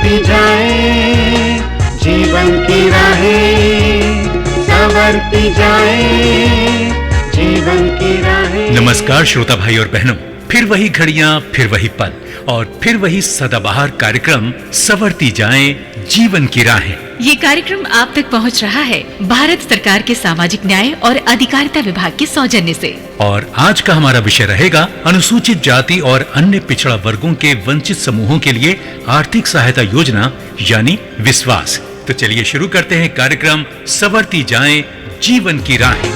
संवरती जाए जीवन की राहें, संवरती जाए जीवन की राहें। नमस्कार श्रोता भाई और बहनों, फिर वही घड़ियां, फिर वही पल और फिर वही सदाबहार कार्यक्रम संवरती जाएं जीवन की राहें। ये कार्यक्रम आप तक पहुंच रहा है भारत सरकार के सामाजिक न्याय और अधिकारिता विभाग के सौजन्य से। और आज का हमारा विषय रहेगा अनुसूचित जाति और अन्य पिछड़ा वर्गों के वंचित समूहों के लिए आर्थिक सहायता योजना यानी विश्वास। तो चलिए शुरू करते हैं कार्यक्रम संवरती जाएं जीवन की राहें।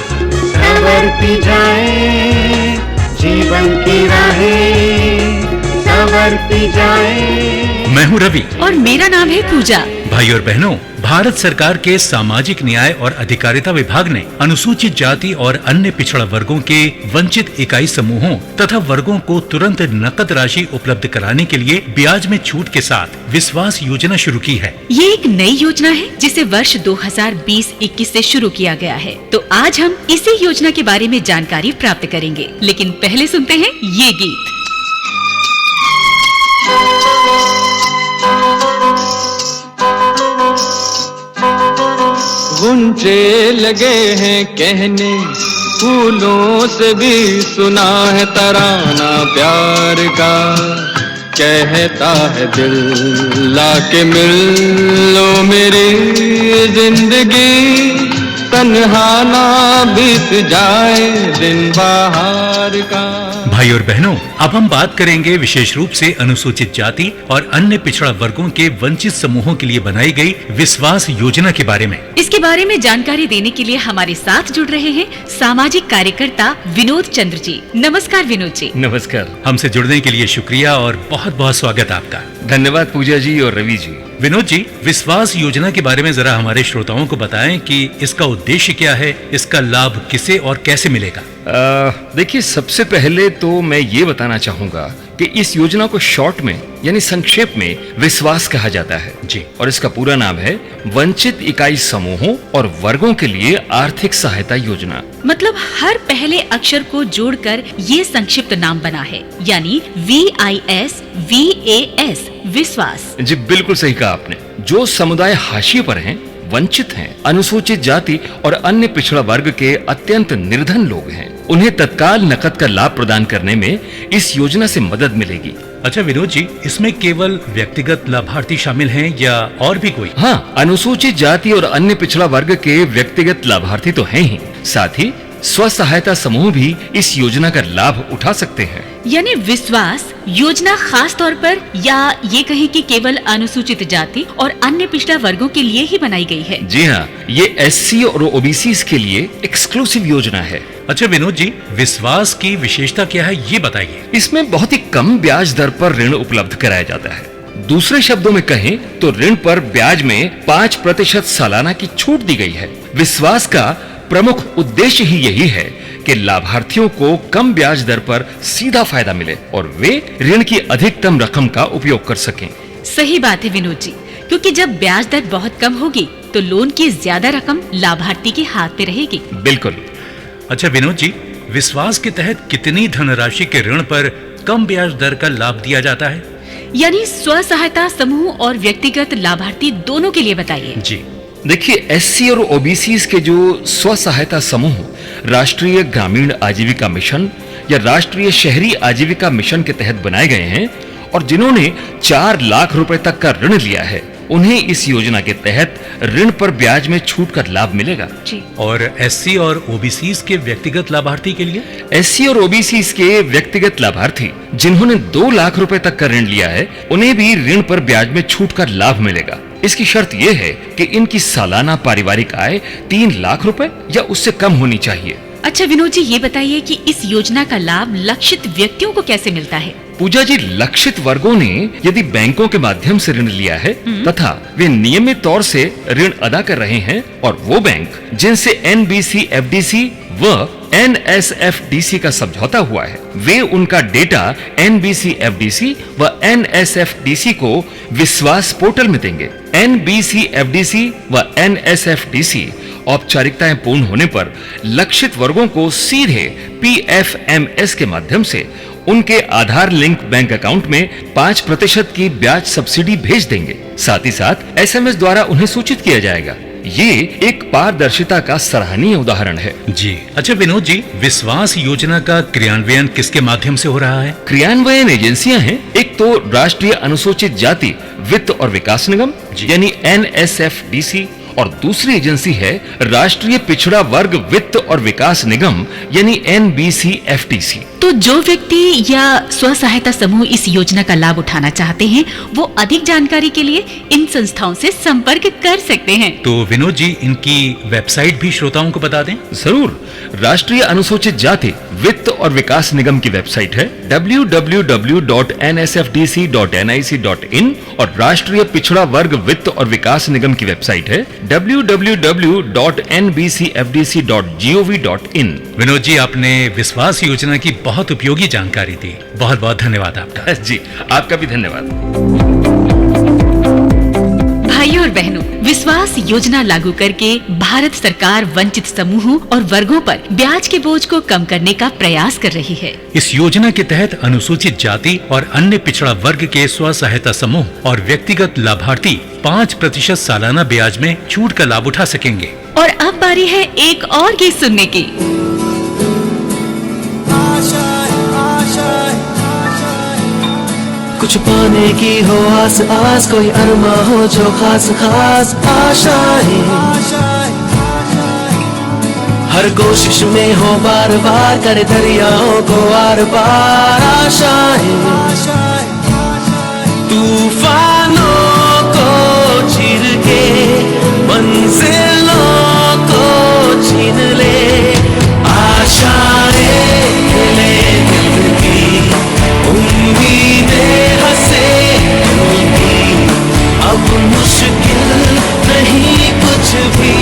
संवरती जाए जीवन की राहें, संवरती जाए। मैं हूं रवि और मेरा नाम है पूजा। भाई और बहनों, भारत सरकार के सामाजिक न्याय और अधिकारिता विभाग ने अनुसूचित जाति और अन्य पिछड़ा वर्गों के वंचित इकाई समूहों तथा वर्गों को तुरंत नकद राशि उपलब्ध कराने के लिए ब्याज में छूट के साथ विश्वास योजना शुरू की है। ये एक नई योजना है जिसे वर्ष 2020-21 से शुरू किया गया है। तो आज हम इसी योजना के बारे में जानकारी प्राप्त करेंगे, लेकिन पहले सुनते हैं ये गीत। गुंजे लगे हैं कहने, फूलों से भी सुना है तराना प्यार का। कहता है दिल लाके मिल लो मेरी जिंदगी, तन्हा ना बीत जाए दिन बाहर का। भाई और बहनों, अब हम बात करेंगे विशेष रूप से अनुसूचित जाति और अन्य पिछड़ा वर्गों के वंचित समूहों के लिए बनाई गई विश्वास योजना के बारे में। इसके बारे में जानकारी देने के लिए हमारे साथ जुड़ रहे हैं सामाजिक कार्यकर्ता विनोद चंद्र जी। नमस्कार विनोद जी। नमस्कार। हमसे जुड़ने के लिए शुक्रिया और बहुत बहुत स्वागत आपका। धन्यवाद पूजा जी और रवि जी। विनोद जी, विश्वास योजना के बारे में जरा हमारे श्रोताओं को बताएं कि इसका उद्देश्य क्या है, इसका लाभ किसे और कैसे मिलेगा। देखिए, सबसे पहले तो मैं ये बताना चाहूंगा कि इस योजना को शॉर्ट में यानी संक्षेप में विश्वास कहा जाता है जी। और इसका पूरा नाम है वंचित इकाई समूहों और वर्गों के लिए आर्थिक सहायता योजना। मतलब हर पहले अक्षर को जोड़कर ये संक्षिप्त नाम बना है, यानी VISVAS विश्वास। जी बिल्कुल सही कहा आपने। जो समुदाय हाशिए पर हैं, वंचित हैं, अनुसूचित जाति और अन्य पिछड़ा वर्ग के अत्यंत निर्धन लोग हैं, उन्हें तत्काल नकद का लाभ प्रदान करने में इस योजना से मदद मिलेगी। अच्छा विनोद जी, इसमें केवल व्यक्तिगत लाभार्थी शामिल हैं या और भी कोई? हाँ, अनुसूचित जाति और अन्य पिछड़ा वर्ग के व्यक्तिगत लाभार्थी तो हैं ही, साथ ही स्व सहायता समूह भी इस योजना का लाभ उठा सकते हैं। यानी विश्वास योजना खास तौर पर या ये कहें कि केवल अनुसूचित जाति और अन्य पिछड़ा वर्गों के लिए ही बनाई गई है। जी हाँ, ये SC और OBCs के लिए एक्सक्लूसिव योजना है। अच्छा विनोद जी, विश्वास की विशेषता क्या है ये बताइए। इसमें बहुत ही कम ब्याज दर पर ऋण उपलब्ध कराया जाता है। दूसरे शब्दों में कहें तो ऋण पर ब्याज में 5% सालाना की छूट दी गई है। विश्वास का प्रमुख उद्देश्य ही यही है कि लाभार्थियों को कम ब्याज दर पर सीधा फायदा मिले और वे ऋण की अधिकतम रकम का उपयोग कर सकें। सही बात है विनोद जी, क्योंकि जब ब्याज दर बहुत कम होगी तो लोन की ज्यादा रकम लाभार्थी के हाथ में रहेगी। बिल्कुल। अच्छा विनोद जी, विश्वास के तहत कितनी धनराशि के ऋण पर कम ब्याज दर का लाभ दिया जाता है? यानी स्व सहायता समूह और व्यक्तिगत लाभार्थी दोनों के लिए बताइए। जी देखिए, SC और OBCs के जो स्व सहायता समूह राष्ट्रीय ग्रामीण आजीविका मिशन या राष्ट्रीय शहरी आजीविका मिशन के तहत बनाए गए हैं और जिन्होंने 4 लाख रुपए तक का ऋण लिया है, उन्हें इस योजना के तहत ऋण पर ब्याज में छूट का लाभ मिलेगा। जी। और SC और OBCs के व्यक्तिगत लाभार्थी के लिए? SC और OBCs के व्यक्तिगत लाभार्थी जिन्होंने 2 लाख रुपए तक का ऋण लिया है, उन्हें भी ऋण पर ब्याज में छूट का लाभ मिलेगा। इसकी शर्त यह है कि इनकी सालाना पारिवारिक आय 3 लाख रुपए या उससे कम होनी चाहिए। अच्छा विनोद जी, ये बताइए कि इस योजना का लाभ लक्षित व्यक्तियों को कैसे मिलता है? पूजा जी, लक्षित वर्गों ने यदि बैंकों के माध्यम से ऋण लिया है तथा वे नियमित तौर से ऋण अदा कर रहे हैं और वो बैंक जिनसे NBC FDC व NSFDC का समझौता हुआ है, वे उनका डेटा NBC FDC व NSFDC को विश्वास पोर्टल में देंगे। NBC FDC व NSFDC औपचारिकताएं पूर्ण होने पर लक्षित वर्गों को सीधे PFMS के माध्यम से उनके आधार लिंक बैंक अकाउंट में 5% की ब्याज सब्सिडी भेज देंगे। साथ ही साथ SMS द्वारा उन्हें सूचित किया जाएगा। ये एक पारदर्शिता का सराहनीय उदाहरण है। जी अच्छा विनोद जी, विश्वास योजना का क्रियान्वयन किसके माध्यम से हो रहा है? क्रियान्वयन एजेंसियां हैं। एक तो राष्ट्रीय अनुसूचित जाति वित्त और विकास निगम यानी NSFDC और दूसरी एजेंसी है राष्ट्रीय पिछड़ा वर्ग वित्त और विकास निगम यानी NBCFDC। तो जो व्यक्ति या स्व सहायता समूह इस योजना का लाभ उठाना चाहते हैं, वो अधिक जानकारी के लिए इन संस्थाओं से संपर्क कर सकते हैं। तो विनोद जी, इनकी वेबसाइट भी श्रोताओं को बता दें। जरूर। राष्ट्रीय अनुसूचित जाति वित्त और विकास निगम की वेबसाइट है www.nsfdc.nic.in और राष्ट्रीय पिछड़ा वर्ग वित्त और विकास निगम की वेबसाइट है www.nbcfdc.gov.in। विनोद जी, आपने विश्वास योजना की बहुत उपयोगी जानकारी दी। बहुत बहुत धन्यवाद आपका। जी, आपका भी धन्यवाद। भाइयों और बहनों, विश्वास योजना लागू करके भारत सरकार वंचित समूहों और वर्गों पर ब्याज के बोझ को कम करने का प्रयास कर रही है। इस योजना के तहत अनुसूचित जाति और अन्य पिछड़ा वर्ग के स्व सहायता समूह और व्यक्तिगत लाभार्थी 5% सालाना ब्याज में छूट का लाभ उठा सकेंगे। और अब बारी है एक और गीत सुनने की। कुछ पाने की हो आस आस, कोई अरमा हो जो खास खास आशाएं, हर कोशिश में हो बार बार, करे दरियाओं को आर पार आशाएं, तूफानों को चीर के मंजिलों को छीन ले, आशाएं ले दिल की, उम्मीदें हंसे दिल की, अब मुश्किल नहीं कुछ भी,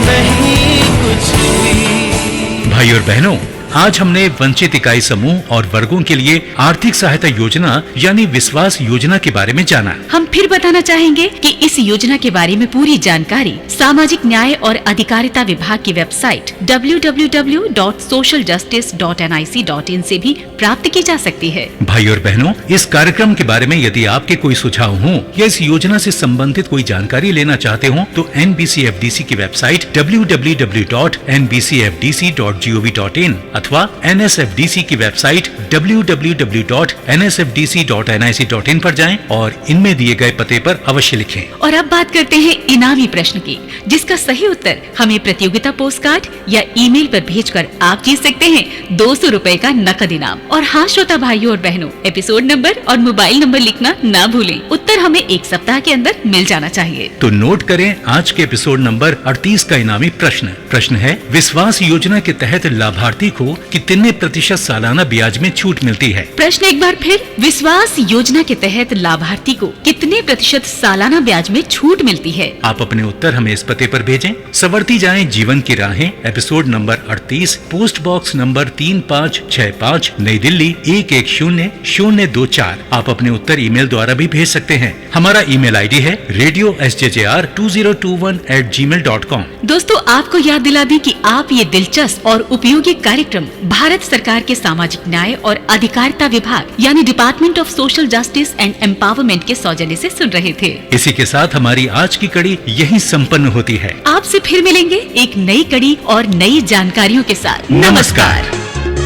नहीं कुछ भी। भाई और बहनों, आज हमने वंचित इकाई समूह और वर्गों के लिए आर्थिक सहायता योजना यानी विश्वास योजना के बारे में जाना। हम फिर बताना चाहेंगे कि इस योजना के बारे में पूरी जानकारी सामाजिक न्याय और अधिकारिता विभाग की वेबसाइट www.socialjustice.nic.in से भी प्राप्त की जा सकती है। भाई और बहनों, इस कार्यक्रम के बारे में यदि आपके कोई सुझाव हो या इस योजना से संबंधित कोई जानकारी लेना चाहते हो तो NBCFDC की वेबसाइट www.nbcfdc.gov.in अथवा NSFDC की वेबसाइट www.nsfdc.nic.in पर जाएं और इनमें दिए गए पते पर अवश्य लिखें। और अब बात करते हैं इनामी प्रश्न की, जिसका सही उत्तर हमें प्रतियोगिता पोस्ट कार्ड या ईमेल पर भेजकर आप जीत सकते हैं 200 रुपए का नकद इनाम। और हाँ श्रोता भाइयों और बहनों, एपिसोड नंबर और मोबाइल नंबर लिखना ना भूलें। उत्तर हमें एक सप्ताह के अंदर मिल जाना चाहिए। तो नोट करें आज के एपिसोड नंबर 38 का इनामी प्रश्न है, विश्वास योजना के तहत लाभार्थी को कितने प्रतिशत सालाना ब्याज में छूट मिलती है? प्रश्न एक बार फिर, विश्वास योजना के तहत लाभार्थी को कितने प्रतिशत सालाना ब्याज में छूट मिलती है? आप अपने उत्तर हमें इस पते पर भेजें। संवरती जाएं जीवन की राहें, episode number 38, post box number 3565, नई दिल्ली 110024। आप अपने उत्तर ईमेल द्वारा भी भेज सकते हैं। हमारा ईमेल आईडी है radiosjjr2021@gmail.com। दोस्तों, आपको याद दिला दें कि आप ये दिलचस्प और उपयोगी कार्यक्रम भारत सरकार के सामाजिक न्याय और अधिकारिता विभाग यानी department of social justice and empowerment के सौजन्य से सुन रहे थे। इसी के साथ हमारी आज की कड़ी यहीं संपन्न होती है। आपसे फिर मिलेंगे एक नई कड़ी और नई जानकारियों के साथ। नमस्कार।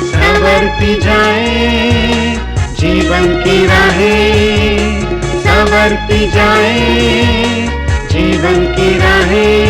संवरती जाए जीवन की राहें, संवरती जाए जीवन की राहें।